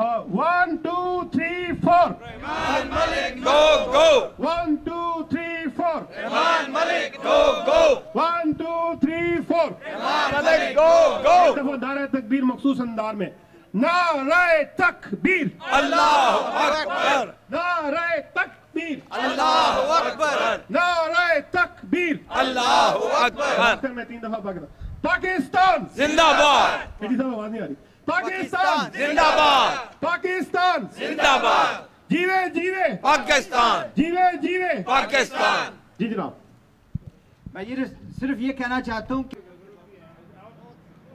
1 2 3 4 Rehman Malik, go, go. 1 2 3 4 Rehman Malik, go, go. 1 2 3 4 Rehman Malik, go, go. दफा नारे तकबीर मखसूस अंदाज में नारे तकबीर Allahu Akbar, नारे तकबीर Allahu Akbar, नारे तकबीर Allahu Akbar. आखिर में 3 दफा पाकिस्तान Zindabad, मेरी सब आवाज नहीं आ रही पाकिस्तान Zindabad, पाकिस्तान Zindabad. जीवे जीवे Pakistan, जीवे जीवे Pakistan. जी जनाब मैं ये सिर्फ ये कहना चाहता हूँ कि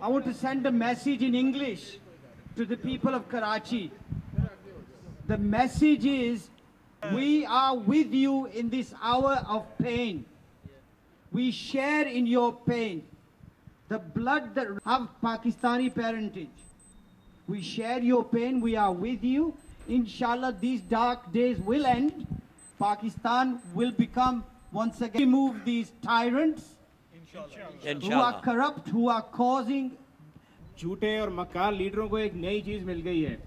I want to send a message in English to the people of Karachi. The message is, we are with you in this hour of pain. We share in your pain. The blood that have Pakistani parentage. We share your pain. We are with you. Inshallah, these dark days will end. Pakistan will become once again, remove these tyrants who are corrupt, who are causing. झूठे और मक्कार लीडरों को एक नई चीज मिल गई है।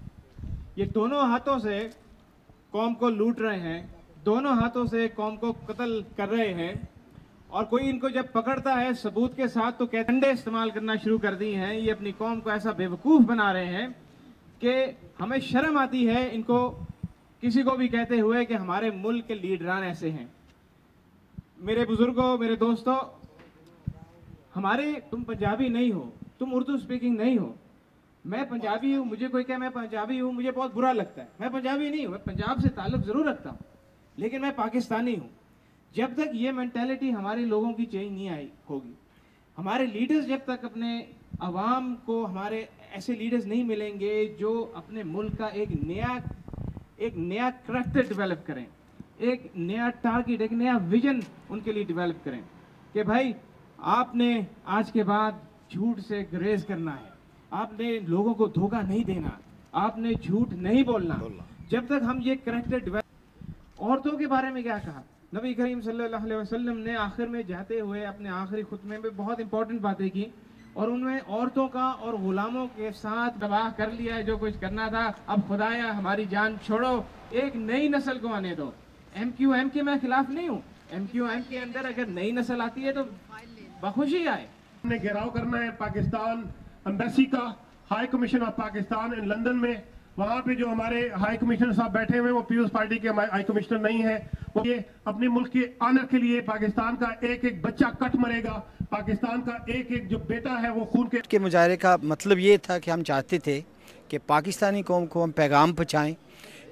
ये दोनों हाथों से कौम को लूट रहे हैं, दोनों हाथों से कौम को कत्ल कर रहे हैं, और कोई इनको जब पकड़ता है सबूत के साथ तो कहते डंडे इस्तेमाल करना शुरू कर दी हैं। ये अपनी कौम को ऐसा बेवकूफ़ बना रहे हैं कि हमें शर्म आती है इनको किसी को भी कहते हुए कि हमारे मुल्क के लीडरान ऐसे हैं। मेरे बुजुर्गों, मेरे दोस्तों, तुम पंजाबी नहीं हो, तुम उर्दू स्पीकिंग नहीं हो। मैं पंजाबी हूँ, मुझे कोई कहे मैं पंजाबी हूँ, मुझे बहुत बुरा लगता है। मैं पंजाबी नहीं हूँ, मैं पंजाब से ताल्लुक़ ज़रूर रखता हूँ, लेकिन मैं पाकिस्तानी हूँ। जब तक ये मेंटालिटी हमारे लोगों की चेंज नहीं आई होगी, हमारे लीडर्स जब तक अपने अवाम को, हमारे ऐसे लीडर्स नहीं मिलेंगे जो अपने मुल्क का एक नया करैक्टर डेवलप करें, एक नया टारगेट, एक नया विजन उनके लिए डेवलप करें कि भाई आपने आज के बाद झूठ से गुरेज करना है, आपने लोगों को धोखा नहीं देना, आपने झूठ नहीं बोलना। जब तक हम ये करैक्टर डेवलप। औरतों के बारे में क्या कहा नबी करीम सल्लल्लाहु अलैहि वसल्लम ने आखिर में जाते हुए अपने आखिरी खुतबे में बहुत इंपॉर्टेंट बातें की, और उनमें औरतों का और गुलामों के साथ तबाह कर लिया है जो कुछ करना था। अब खुदाया हमारी जान छोड़ो, एक नई नस्ल को आने दो। MQM के मैं खिलाफ नहीं हूँ, MQM के अंदर अगर नई नस्ल आती है तो बखुशी आए। हमने घेराव करना है पाकिस्तान एम्बेसी का, high commission of Pakistan in London में। वहाँ पे जो हमारे हाई कमिश्नर साहब बैठे हुए हैं वो पीपल्स पार्टी के हाई कमिश्नर नहीं है। वो ये अपने मुल्क के ऑनर के लिए पाकिस्तान का एक एक बच्चा कट मरेगा, पाकिस्तान का एक एक जो बेटा है वो खून के मुजाहरे का मतलब ये था कि हम चाहते थे कि पाकिस्तानी कौम को हम पैगाम पहुँचाएँ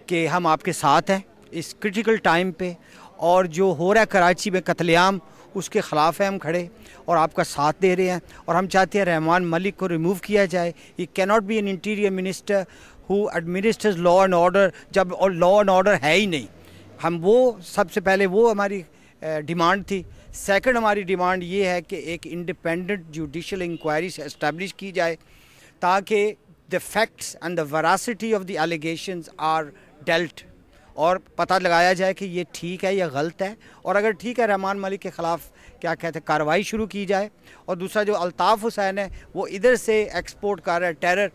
कि हम आपके साथ हैं इस क्रिटिकल टाइम पे, और जो हो रहा है कराची में कत्लेआम उसके ख़िलाफ़ है हम खड़े और आपका साथ दे रहे हैं। और हम चाहते हैं रहमान मलिक को रिमूव किया जाए। He can not be an interior minister who administers law and order, जब और लॉ एंड ऑर्डर है ही नहीं। हम वो सबसे पहले वो हमारी डिमांड थी। सेकंड हमारी डिमांड ये है कि एक इंडिपेंडेंट जुडिशल इंक्वायरी से इस्टेब्लिश की जाए ताकि the facts and the veracity of the allegations are dealt, और पता लगाया जाए कि ये ठीक है या गलत है, और अगर ठीक है रहमान मलिक के ख़िलाफ़ क्या कहते हैं कार्रवाई शुरू की जाए। और दूसरा जो अल्ताफ़ हुसैन है वो इधर से एक्सपोर्ट कर रहा है टेरर,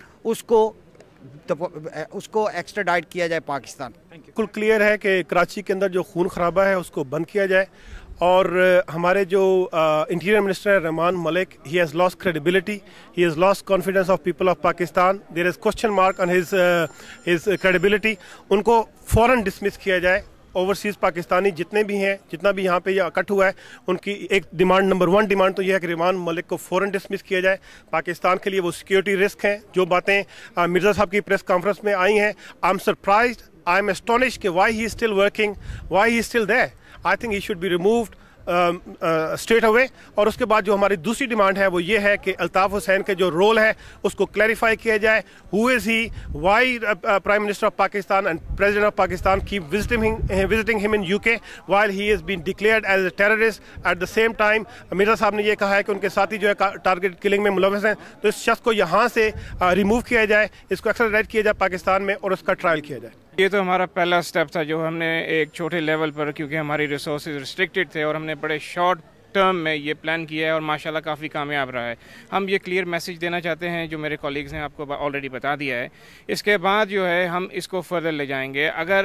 उसको एक्स्ट्राडाइट किया जाए पाकिस्तान। बिल्कुल क्लियर है कि कराची के अंदर जो खून खराबा है उसको बंद किया जाए। और हमारे जो इंटीरियर मिनिस्टर है Rahman Malik, he has lost credibility, he has lost confidence of people of Pakistan. There is question mark on his credibility. उनको फ़ौरन डिसमिस किया जाए। ओवरसीज़ पाकिस्तानी जितने भी हैं, जितना भी यहाँ पे ये इकट्ठ हुआ है, उनकी एक डिमांड, नंबर 1 डिमांड तो ये है कि रहमान मलिक को फ़ौरन डिसमिस किया जाए। पाकिस्तान के लिए वो सिक्योरिटी रिस्क हैं। जो बातें मिर्ज़ा साहब की प्रेस कॉन्फ्रेंस में आई हैं, I am surprised, I am astonished कि why he is still working, why he is still there. I think he should be removed straight away. और उसके बाद जो हमारी दूसरी डिमांड है वो ये है कि अल्ताफ़ हुसैन के जो रोल है उसको क्लैरिफाई किया जाए। Who is he, why prime minister of Pakistan and president of Pakistan keep visiting him in UK while he is been declared as a terrorist. At the same time Mirza साहब ने ये कहा है कि उनके साथी जो है टारगेट किलिंग में मुलव्वस हैं, तो इस शख्स को यहाँ से रिमूव किया जाए, इसको एक्स्ट्राडाइट किया जाए पाकिस्तान में और उसका ट्रायल किया जाए। ये तो हमारा पहला स्टेप था जो हमने एक छोटे लेवल पर, क्योंकि हमारी रिसोर्सेज रिस्ट्रिक्टेड थे और हमने बड़े शॉर्ट टर्म में ये प्लान किया है और माशाल्लाह काफ़ी कामयाब रहा है। हम ये क्लियर मैसेज देना चाहते हैं, जो मेरे कॉलीग्स ने आपको ऑलरेडी बता दिया है। इसके बाद जो है हम इसको फर्दर ले जाएंगे। अगर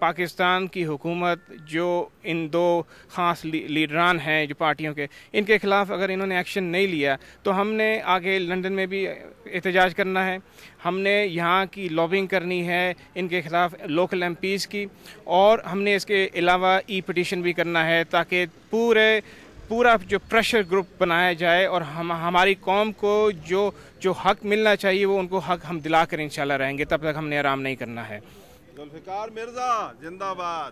पाकिस्तान की हुकूमत जो इन दो ख़ास लीडरान हैं जो पार्टियों के, इनके ख़िलाफ़ अगर इन्होंने एक्शन नहीं लिया तो हमने आगे लंदन में भी एहतजाज करना है, हमने यहाँ की लॉबिंग करनी है इनके ख़िलाफ़ लोकल MPs की, और हमने इसके अलावा ई-पिटिशन भी करना है ताकि पूरा जो प्रेशर ग्रुप बनाया जाए और हमारी कौम को जो हक मिलना चाहिए वो उनको हक हम दिला कर इंशाल्लाह रहेंगे। तब तक हमने आराम नहीं करना है। जुल्फिकार मिर्जा जिंदाबाद।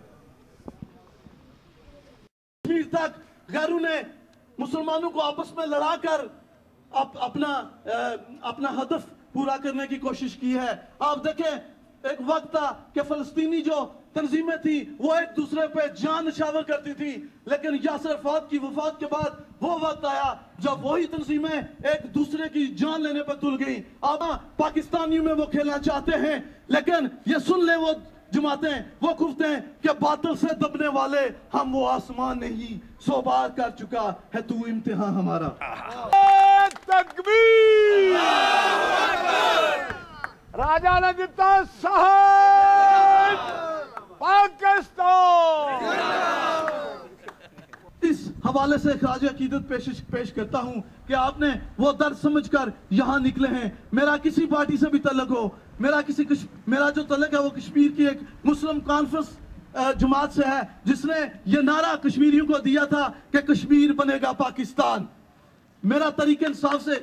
कश्मीर तक गैरों ने मुसलमानों को आपस में लड़ाकर अपना हदफ पूरा करने की कोशिश की है। आप देखें, एक वक्त था कि फलस्तीनी जो तंजीमें थी वो एक दूसरे पे जान निछावर करती थी, लेकिन यासिर अरफात की वफात के बाद वो वक्त आया जब वही तंजीमें एक दूसरे की जान लेने पर तुल गई। अब पाकिस्तानियों में वो खेलना चाहते हैं, लेकिन ये सुन ले वो जमातें, वो कुफ्ते हैं कि बातिल से दबने वाले हम वो आसमान नहीं, 100 बार कर चुका है तू इम्तिहान हमारा। तकबीर। राजा ने दिता साहब पाकिस्तान। इस हवाले से खराज अकीदत पेश करता हूं कि आपने वो दर्द समझकर यहां निकले हैं। मेरा किसी पार्टी से भी तल्लुक हो, मेरा जो तल्लुक है वो कश्मीर की एक मुस्लिम कॉन्फ्रेंस जमात से है, जिसने ये नारा कश्मीरियों को दिया था कि कश्मीर बनेगा पाकिस्तान। मेरा तरीके इंसाफ से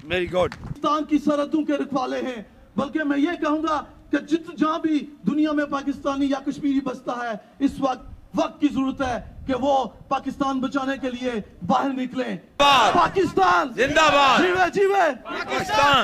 वेरी गुड पाकिस्तान की सरहदों के रखवाले हैं, बल्कि मैं ये कहूंगा कि जहां भी दुनिया में पाकिस्तानी या कश्मीरी बसता है, इस वक्त की जरूरत है कि वो पाकिस्तान बचाने के लिए बाहर निकले। पाकिस्तान जिंदाबाद। जीवे जीवे पाकिस्तान।